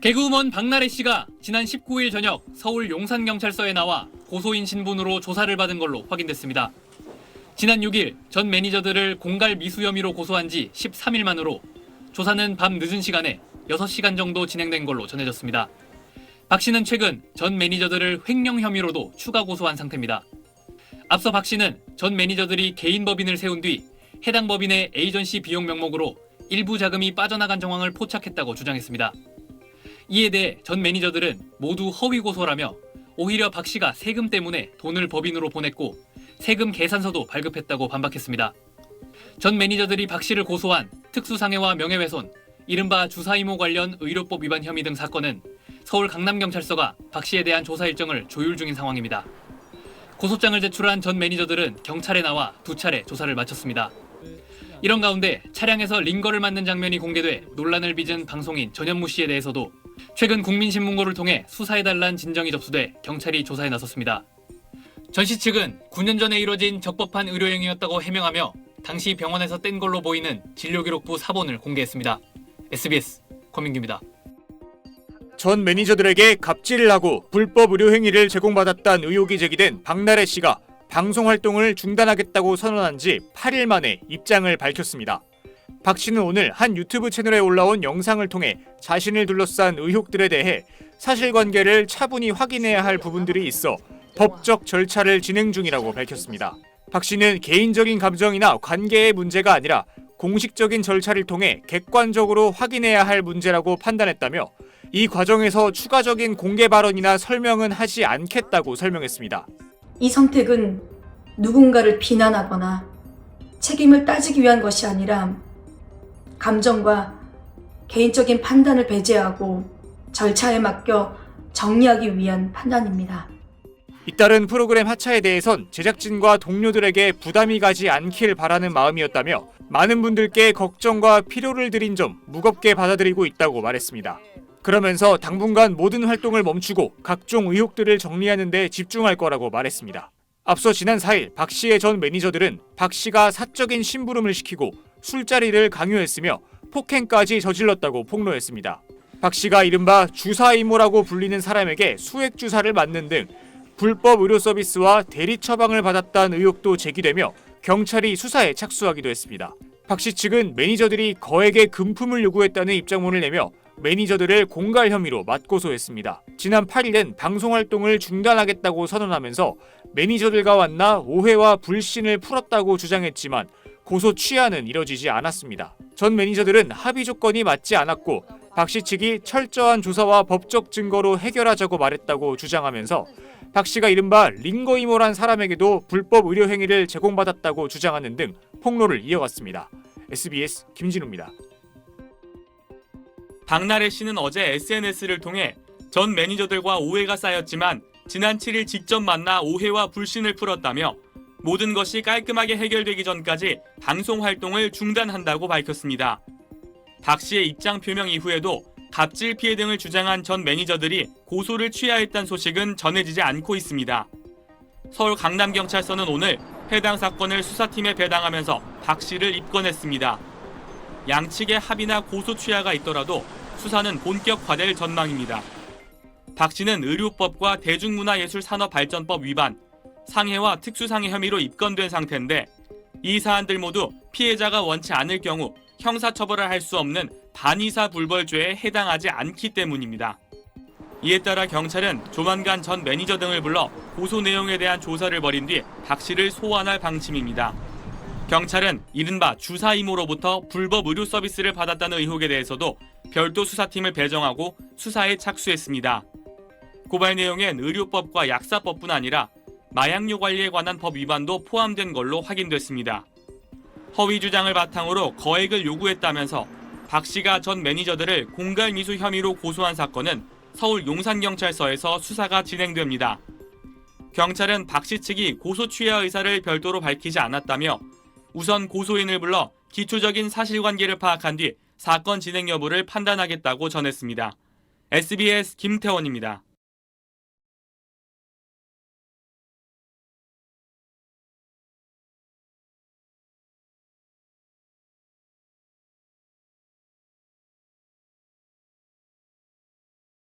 개그우먼 박나래 씨가 지난 19일 저녁 서울 용산경찰서에 나와 고소인 신분으로 조사를 받은 걸로 확인됐습니다. 지난 6일 전 매니저들을 공갈 미수 혐의로 고소한 지 13일 만으로 조사는 밤 늦은 시간에 6시간 정도 진행된 걸로 전해졌습니다. 박 씨는 최근 전 매니저들을 횡령 혐의로도 추가 고소한 상태입니다. 앞서 박 씨는 전 매니저들이 개인 법인을 세운 뒤 해당 법인의 에이전시 비용 명목으로 일부 자금이 빠져나간 정황을 포착했다고 주장했습니다. 이에 대해 전 매니저들은 모두 허위 고소라며 오히려 박 씨가 세금 때문에 돈을 법인으로 보냈고 세금 계산서도 발급했다고 반박했습니다. 전 매니저들이 박 씨를 고소한 특수상해와 명예훼손, 이른바 주사이모 관련 의료법 위반 혐의 등 사건은 서울 강남경찰서가 박 씨에 대한 조사 일정을 조율 중인 상황입니다. 고소장을 제출한 전 매니저들은 경찰에 나와 2차례 조사를 마쳤습니다. 이런 가운데 차량에서 링거를 맞는 장면이 공개돼 논란을 빚은 방송인 전현무 씨에 대해서도 최근 국민신문고를 통해 수사해달란 진정이 접수돼 경찰이 조사에 나섰습니다. 전 씨 측은 9년 전에 이뤄진 적법한 의료행위였다고 해명하며 당시 병원에서 뗀 걸로 보이는 진료기록부 사본을 공개했습니다. SBS 권민규입니다. 전 매니저들에게 갑질을 하고 불법 의료 행위를 제공받았다는 의혹이 제기된 박나래 씨가 방송 활동을 중단하겠다고 선언한 지 8일 만에 입장을 밝혔습니다. 박 씨는 오늘 한 유튜브 채널에 올라온 영상을 통해 자신을 둘러싼 의혹들에 대해 사실관계를 차분히 확인해야 할 부분들이 있어 법적 절차를 진행 중이라고 밝혔습니다. 박 씨는 개인적인 감정이나 관계의 문제가 아니라 공식적인 절차를 통해 객관적으로 확인해야 할 문제라고 판단했다며 이 과정에서 추가적인 공개 발언이나 설명은 하지 않겠다고 설명했습니다. 이 선택은 누군가를 비난하거나 책임을 따지기 위한 것이 아니라 감정과 개인적인 판단을 배제하고 절차에 맡겨 정리하기 위한 판단입니다. 잇따른 프로그램 하차에 대해선 제작진과 동료들에게 부담이 가지 않길 바라는 마음이었다며 많은 분들께 걱정과 필요를 드린 점 무겁게 받아들이고 있다고 말했습니다. 그러면서 당분간 모든 활동을 멈추고 각종 의혹들을 정리하는 데 집중할 거라고 말했습니다. 앞서 지난 4일 박 씨의 전 매니저들은 박 씨가 사적인 심부름을 시키고 술자리를 강요했으며 폭행까지 저질렀다고 폭로했습니다. 박 씨가 이른바 주사이모라고 불리는 사람에게 수액 주사를 맞는 등 불법 의료 서비스와 대리 처방을 받았다는 의혹도 제기되며 경찰이 수사에 착수하기도 했습니다. 박 씨 측은 매니저들이 거액의 금품을 요구했다는 입장문을 내며 매니저들을 공갈 혐의로 맞고소했습니다. 지난 8일엔 방송 활동을 중단하겠다고 선언하면서 매니저들과 만나 오해와 불신을 풀었다고 주장했지만 고소 취하는 이뤄지지 않았습니다. 전 매니저들은 합의 조건이 맞지 않았고 박 씨 측이 철저한 조사와 법적 증거로 해결하자고 말했다고 주장하면서 박 씨가 이른바 링거이모란 사람에게도 불법 의료 행위를 제공받았다고 주장하는 등 폭로를 이어갔습니다. SBS 김진우입니다. 박나래 씨는 어제 SNS를 통해 전 매니저들과 오해가 쌓였지만 지난 7일 직접 만나 오해와 불신을 풀었다며 모든 것이 깔끔하게 해결되기 전까지 방송 활동을 중단한다고 밝혔습니다. 박 씨의 입장 표명 이후에도 갑질 피해 등을 주장한 전 매니저들이 고소를 취하했다는 소식은 전해지지 않고 있습니다. 서울 강남경찰서는 오늘 해당 사건을 수사팀에 배당하면서 박 씨를 입건했습니다. 양측의 합의나 고소 취하가 있더라도 수사는 본격화될 전망입니다. 박 씨는 의료법과 대중문화예술산업발전법 위반, 상해와 특수상해 혐의로 입건된 상태인데 이 사안들 모두 피해자가 원치 않을 경우 형사처벌을 할 수 없는 반의사불벌죄에 해당하지 않기 때문입니다. 이에 따라 경찰은 조만간 전 매니저 등을 불러 고소 내용에 대한 조사를 벌인 뒤 박 씨를 소환할 방침입니다. 경찰은 이른바 주사이모로부터 불법 의료 서비스를 받았다는 의혹에 대해서도 별도 수사팀을 배정하고 수사에 착수했습니다. 고발 내용엔 의료법과 약사법뿐 아니라 마약류 관리에 관한 법 위반도 포함된 걸로 확인됐습니다. 허위 주장을 바탕으로 거액을 요구했다면서 박 씨가 전 매니저들을 공갈 미수 혐의로 고소한 사건은 서울 용산경찰서에서 수사가 진행됩니다. 경찰은 박 씨 측이 고소 취하 의사를 별도로 밝히지 않았다며 우선 고소인을 불러 기초적인 사실관계를 파악한 뒤 사건 진행 여부를 판단하겠다고 전했습니다. SBS 김태원입니다.